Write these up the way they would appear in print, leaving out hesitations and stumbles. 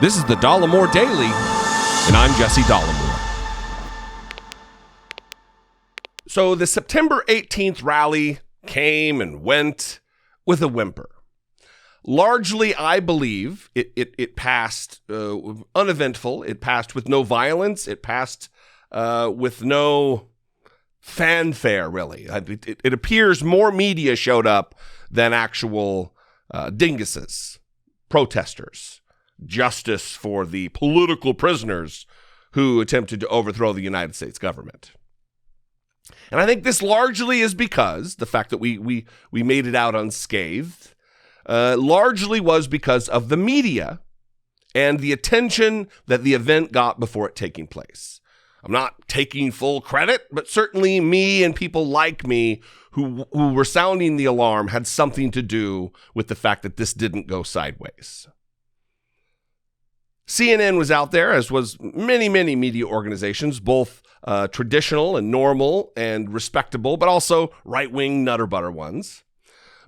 This is the Dollemore Daily, and I'm Jesse Dollemore. So the September 18th rally came and went with a whimper. Largely, I believe it passed uneventful. It passed with no violence. It passed with no fanfare, really. It appears more media showed up than actual dinguses, protesters, justice for the political prisoners who attempted to overthrow the United States government. And I think this largely is because the fact that we made it out unscathed largely was because of the media and the attention that the event got before it taking place. I'm not taking full credit, but certainly me and people like me who were sounding the alarm had something to do with the fact that this didn't go sideways. CNN was out there, as was many media organizations, both traditional and normal and respectable, but also right-wing nutter-butter ones.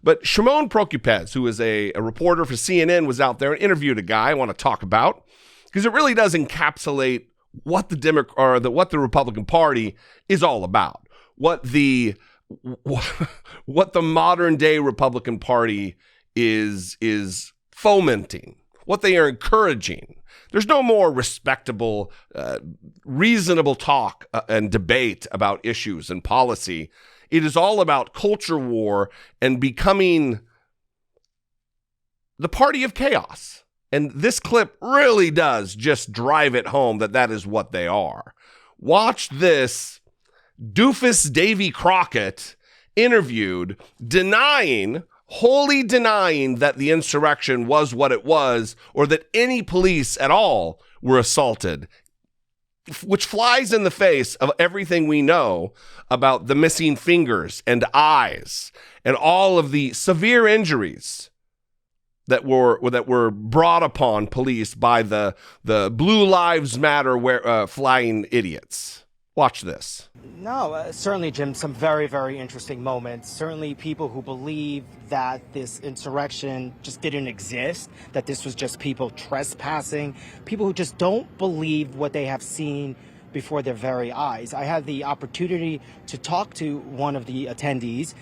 But Shimon Prokupecz, who is a reporter for CNN, was out there and interviewed a guy I want to talk about because it really does encapsulate what the Republican Party is all about, what the modern day Republican Party is fomenting, what they are encouraging. There's no more respectable, reasonable talk and debate about issues and policy. It is all about culture war and becoming the party of chaos. And this clip really does just drive it home that that is what they are. Watch this doofus Davy Crockett interviewed, wholly denying that the insurrection was what it was or that any police at all were assaulted, which flies in the face of everything we know about the missing fingers and eyes and all of the severe injuries that were brought upon police by the Blue Lives Matter flying idiots. Watch this. No, certainly, Jim, some very, very interesting moments. Certainly people who believe that this insurrection just didn't exist, that this was just people trespassing, people who just don't believe what they have seen before their very eyes. I had the opportunity to talk to one of the attendees,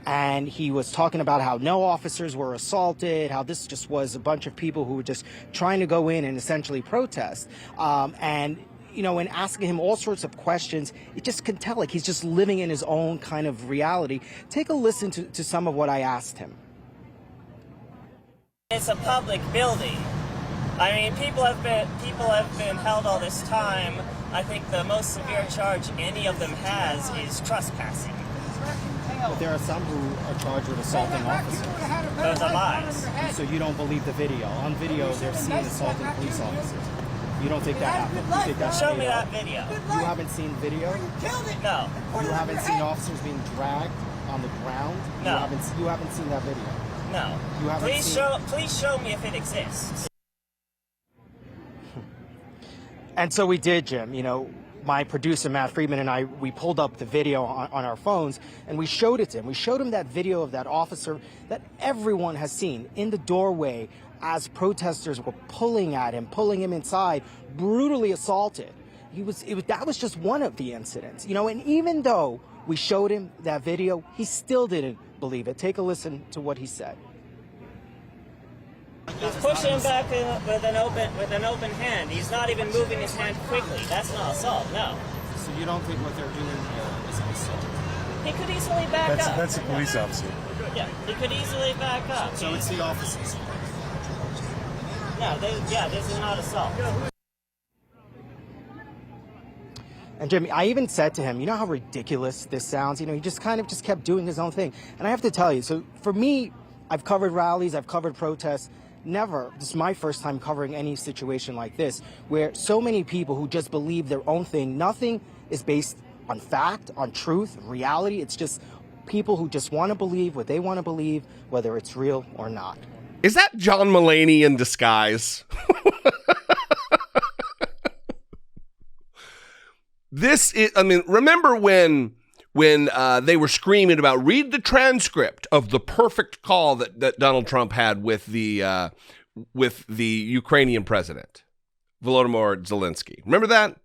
and he was talking about how no officers were assaulted, how this just was a bunch of people who were just trying to go in and essentially protest. And you know, and asking him all sorts of questions, you just can tell like he's just living in his own kind of reality. Take a listen to some of what I asked him. It's a public building. I mean, people have been held all this time. I think the most severe charge any of them has is trespassing. But there are some who are charged with assaulting officers. Those are lies. So you don't believe the video. On video, they're seen assaulting police officers. You don't think that happened? You think that's Show me that video. You haven't seen video? No. You haven't seen officers being dragged on the ground? No. You haven't seen that video? No. You haven't Please show me if it exists. And so we did, Jim. You know, my producer, Matt Friedman, and I, we pulled up the video on our phones, and we showed it to him. We showed him that video of that officer that everyone has seen in the doorway as protesters were pulling at him, pulling him inside, brutally assaulted. That was just one of the incidents, you know, and even though we showed him that video, he still didn't believe it. Take a listen to what he said. He's pushing back with an open hand. He's not even moving his hand quickly. That's not assault, no. So you don't think what they're doing here is assault? He could easily back up. That's a police officer. Yeah, he could easily back up. So it's the officers. No, this is not assault. And Jimmy, I even said to him, you know how ridiculous this sounds? You know, he just kept doing his own thing. And I have to tell you, so for me, I've covered rallies, I've covered protests. This is my first time covering any situation like this, where so many people who just believe their own thing, nothing is based on fact, on truth, reality. It's just people who just want to believe what they want to believe, whether it's real or not. Is that John Mulaney in disguise? Remember when they were screaming about read the transcript of the perfect call that Donald Trump had with the with the Ukrainian president, Volodymyr Zelensky. Remember that?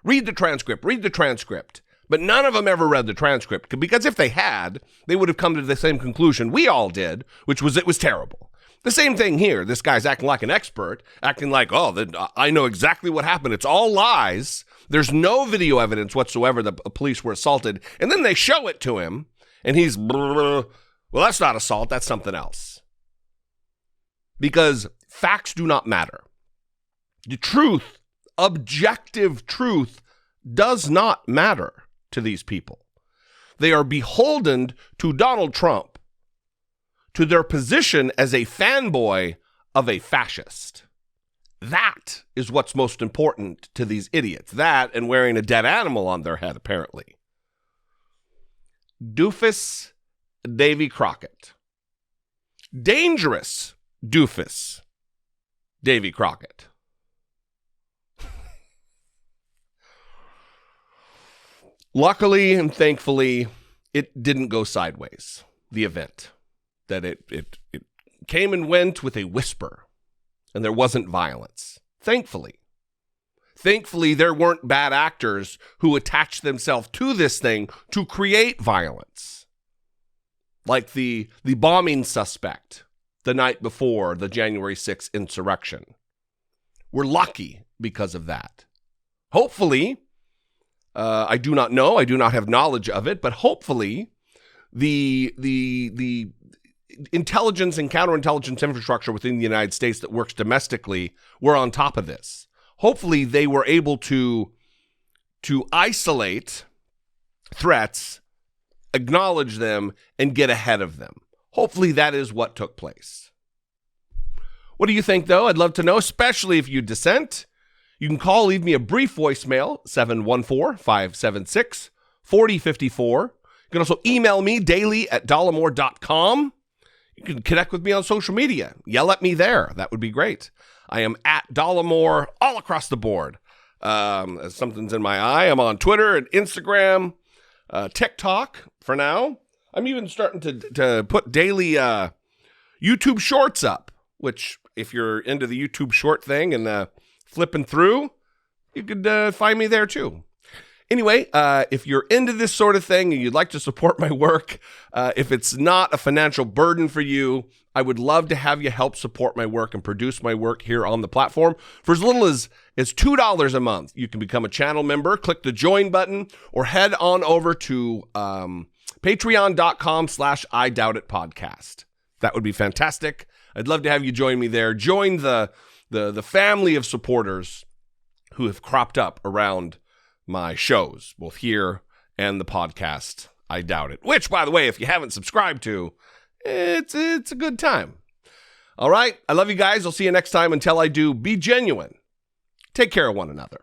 Read the transcript. But none of them ever read the transcript, because if they had, they would have come to the same conclusion we all did, which was it was terrible. The same thing here. This guy's acting like an expert, acting like, I know exactly what happened. It's all lies. There's no video evidence whatsoever that police were assaulted. And then they show it to him, and he's, well, that's not assault. That's something else. Because facts do not matter. The truth, objective truth, does not matter to these people. They are beholden to Donald Trump, to their position as a fanboy of a fascist. That is what's most important to these idiots. That and wearing a dead animal on their head, apparently. Doofus Davy Crockett. Dangerous doofus Davy Crockett. Luckily and thankfully, it didn't go sideways, the event. That it came and went with a whisper, and there wasn't violence. Thankfully. Thankfully, there weren't bad actors who attached themselves to this thing to create violence. Like the bombing suspect the night before the January 6th insurrection. We're lucky because of that. Hopefully, I do not know, I do not have knowledge of it, but hopefully the intelligence and counterintelligence infrastructure within the United States that works domestically were on top of this. Hopefully they were able to isolate threats, acknowledge them, and get ahead of them. Hopefully that is what took place. What do you think, though? I'd love to know, especially if you dissent. You can call, leave me a brief voicemail, 714-576-4054. You can also email me daily at dollemore.com. You can connect with me on social media. Yell at me there. That would be great. I am at Dollemore all across the board. Something's in my eye. I'm on Twitter and Instagram, TikTok for now. I'm even starting to put daily YouTube shorts up, which if you're into the YouTube short thing and flipping through, you could find me there too. Anyway, if you're into this sort of thing and you'd like to support my work, if it's not a financial burden for you, I would love to have you help support my work and produce my work here on the platform. For as little as $2 a month, you can become a channel member, click the join button, or head on over to patreon.com/IDoubtItPodcast. That would be fantastic. I'd love to have you join me there. Join the family of supporters who have cropped up around my shows, both here and the podcast, I Doubt It. Which, by the way, if you haven't subscribed to, it's a good time. All right, I love you guys. I'll see you next time. Until I do, be genuine. Take care of one another.